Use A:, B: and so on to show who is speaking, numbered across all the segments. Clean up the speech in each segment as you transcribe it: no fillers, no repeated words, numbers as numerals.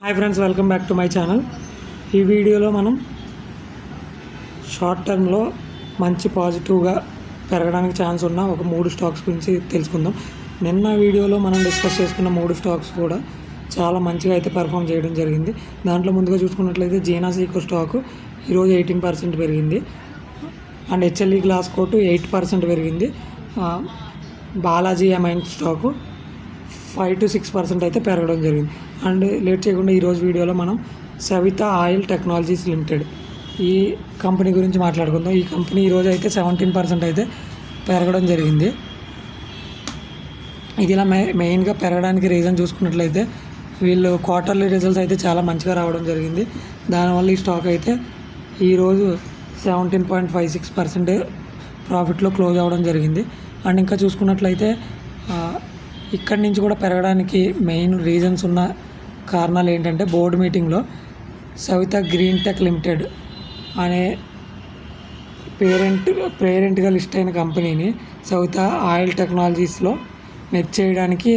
A: Hi friends, welcome back to my channel. ఈ వీడియోలో మనం షార్ట్ టర్మ్లో మంచి పాజిటివ్గా పెరగడానికి ఛాన్స్ ఉన్న ఒక 3 స్టాక్స్ గురించి తెలుసుకుందాం. నిన్న వీడియోలో మనం డిస్కస్ చేసుకున్న 3 స్టాక్స్ కూడా చాలా మంచిగా అయితే పెర్ఫామ్ చేయడం జరిగింది. దాంట్లో ముందుగా చూసుకున్నట్లయితే జీనాస్ ఈకో స్టాకు ఈరోజు 18% పెరిగింది అండ్ హెచ్ఎల్ఈ గ్లాస్ కోట్ 8% పెరిగింది. బాలాజీ అమైన్ స్టాకు 5 to 6% అయితే పెరగడం జరిగింది. అండ్ లేట్ చేయకుండా ఈరోజు వీడియోలో మనం సవిత ఆయిల్ టెక్నాలజీస్ లిమిటెడ్ ఈ కంపెనీ గురించి మాట్లాడుకుందాం. ఈ కంపెనీ ఈరోజు అయితే 17% అయితే పెరగడం జరిగింది. ఇది ఇలా మెయిన్గా పెరగడానికి రీజన్ చూసుకున్నట్లయితే వీళ్ళు క్వార్టర్లీ రిజల్ట్స్ అయితే చాలా మంచిగా రావడం జరిగింది. దానివల్ల ఈ స్టాక్ అయితే ఈరోజు 17.56% ప్రాఫిట్లో క్లోజ్ అవ్వడం జరిగింది. అండ్ ఇంకా చూసుకున్నట్లయితే ఇక్కడి నుంచి కూడా పెరగడానికి మెయిన్ రీజన్స్ ఉన్న కారణాలు ఏంటంటే బోర్డు మీటింగ్లో సవిత గ్రీన్ టెక్ లిమిటెడ్ అనే పేరెంట్గా లిస్ట్ అయిన కంపెనీని సవిత ఆయిల్ టెక్నాలజీస్లో మెర్జ్ చేయడానికి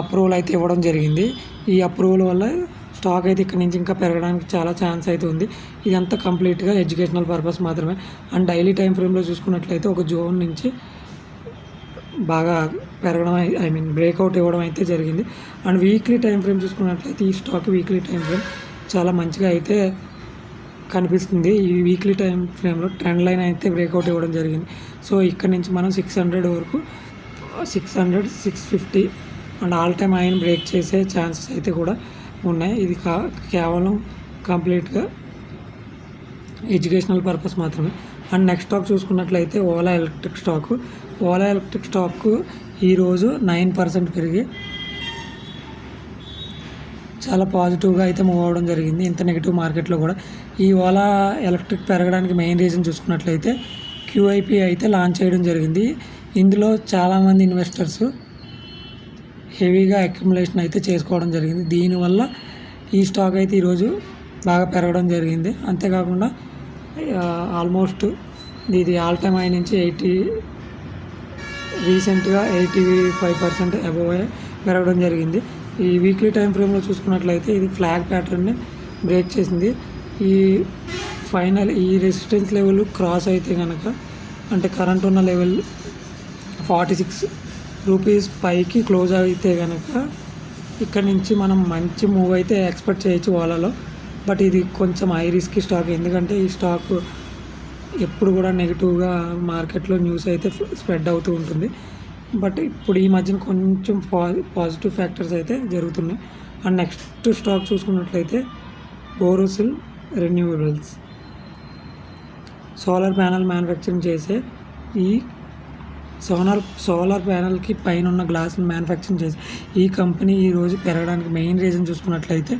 A: అప్రూవల్ అయితే ఇవ్వడం జరిగింది. ఈ అప్రూవల్ వల్ల స్టాక్ అయితే ఇక్కడ నుంచి ఇంకా పెరగడానికి చాలా ఛాన్స్ అయితే ఉంది. ఇదంతా కంప్లీట్గా ఎడ్యుకేషనల్ పర్పస్ మాత్రమే. అండ్ డైలీ టైం ఫ్రేమ్లో చూసుకున్నట్లయితే ఒక జోన్ నుంచి బాగా పెరగడం బ్రేక్అవుట్ ఇవ్వడం అయితే జరిగింది. అండ్ వీక్లీ టైం ఫ్రేమ్ చూసుకున్నట్లయితే ఈ స్టాక్ వీక్లీ టైం ఫ్రేమ్ చాలా మంచిగా అయితే కనిపిస్తుంది. ఈ వీక్లీ టైం ఫ్రేమ్లో ట్రెండ్ లైన్ అయితే బ్రేక్అవుట్ ఇవ్వడం జరిగింది. సో ఇక్కడ నుంచి మనం 600 వరకు 600, 650 అండ్ ఆల్ టైమ్ హైని బ్రేక్ చేసే ఛాన్సెస్ అయితే కూడా ఉన్నాయి. ఇది కేవలం కంప్లీట్గా ఎడ్యుకేషనల్ పర్పస్ మాత్రమే. అండ్ నెక్స్ట్ స్టాక్ చూసుకున్నట్లయితే Ola electric stock. Ola electric stock ఈరోజు 9% పెరిగి చాలా పాజిటివ్గా అయితే మూవ్ అవ్వడం జరిగింది. ఇంత నెగిటివ్ మార్కెట్లో కూడా ఈ ఓలా ఎలక్ట్రిక్ పెరగడానికి మెయిన్ రీజన్ చూసుకున్నట్లయితే QIP అయితే లాంచ్ చేయడం జరిగింది. ఇందులో చాలామంది ఇన్వెస్టర్స్ హెవీగా అక్యుములేషన్ అయితే చేసుకోవడం జరిగింది. దీనివల్ల ఈ స్టాక్ అయితే ఈరోజు బాగా పెరగడం జరిగింది. అంతేకాకుండా ఆల్మోస్ట్ ఇది ఆల్ టైమ్ హై నుంచి రీసెంట్గా 85% అబోవ్ పెరగడం జరిగింది. ఈ వీక్లీ టైం ఫ్రేమ్లో చూసుకున్నట్లయితే ఇది ఫ్లాగ్ ప్యాటర్న్ని బ్రేక్ చేసింది. ఈ రెసిస్టెన్స్ లెవెల్ క్రాస్ అయితే కనుక అంటే కరెంట్ ఉన్న లెవెల్ 46 రూపీస్ పైకి క్లోజ్ అయితే కనుక ఇక్కడ నుంచి మనం మంచి మూవ్ అయితే ఎక్స్పెక్ట్ చేయొచ్చు ఓలాలో. బట్ ఇది కొంచెం హై రిస్క్ స్టాక్, ఎందుకంటే ఈ స్టాక్ ఎప్పుడు కూడా నెగిటివ్గా మార్కెట్లో న్యూస్ అయితే స్ప్రెడ్ అవుతూ ఉంటుంది. బట్ ఇప్పుడు ఈ మధ్యన కొంచెం పాజిటివ్ ఫ్యాక్టర్స్ అయితే జరుగుతున్నాయి. అండ్ నెక్స్ట్ స్టాక్ చూసుకున్నట్లయితే Borosil renewables solar panel manufacturing చేసే ఈ సోలార్ ప్యానల్కి పైన ఉన్న గ్లాస్ని మ్యానుఫ్యాక్చరింగ్ చేసే ఈ కంపెనీ ఈరోజు పెరగడానికి మెయిన్ రీజన్ చూసుకున్నట్లయితే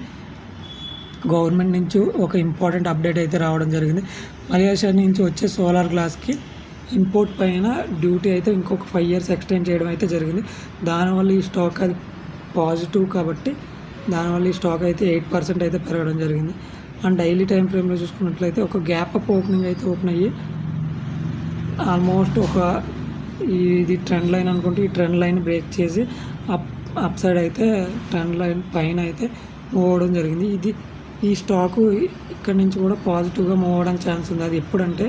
A: గవర్నమెంట్ నుంచి ఒక ఇంపార్టెంట్ అప్డేట్ అయితే రావడం జరిగింది. మలేషియా నుంచి వచ్చే సోలార్ గ్లాస్కి ఇంపోర్ట్ పైన డ్యూటీ అయితే ఇంకొక 5 years ఎక్స్టెండ్ చేయడం అయితే జరిగింది. దానివల్ల ఈ స్టాక్ అది పాజిటివ్ కాబట్టి దానివల్ల ఈ స్టాక్ అయితే 8% అయితే పెరగడం జరిగింది. అండ్ డైలీ టైం ఫ్రేమ్లో చూసుకున్నట్లయితే ఒక గ్యాప్ అప్ ఓపెనింగ్ అయితే ఓపెన్ అయ్యి ఆల్మోస్ట్ ఇది ట్రెండ్ లైన్ అనుకుంటే ఈ ట్రెండ్ లైన్ బ్రేక్ చేసి అప్ సైడ్ అయితే ట్రెండ్ లైన్ పైన అయితే మూవ్ అవ్వడం జరిగింది. ఈ స్టాకు ఇక్కడ నుంచి కూడా పాజిటివ్గా మూవ్ అవ్వడానికి ఛాన్స్ ఉంది. అది ఎప్పుడంటే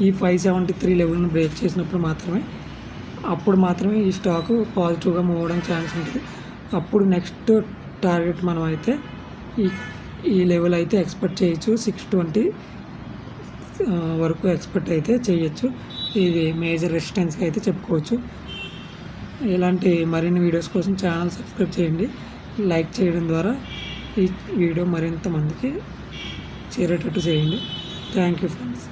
A: ఈ 573 లెవెల్ని బ్రేక్ చేసినప్పుడు మాత్రమే ఈ స్టాకు పాజిటివ్గా మూవ్ అవ్వడానికి ఛాన్స్ ఉంటుంది. అప్పుడు నెక్స్ట్ టార్గెట్ మనం అయితే ఈ లెవెల్ అయితే ఎక్స్పెక్ట్ చేయొచ్చు. 620 వరకు ఎక్స్పెక్ట్ అయితే చేయొచ్చు. ఇది మేజర్ రెసిస్టెన్స్గా అయితే చెప్పుకోవచ్చు. ఇలాంటి మరిన్ని వీడియోస్ కోసం ఛానల్ సబ్స్క్రైబ్ చేయండి. లైక్ చేయడం ద్వారా ఈ వీడియో మరింత మందికి చేరేటట్టు చేయండి. Thank you friends.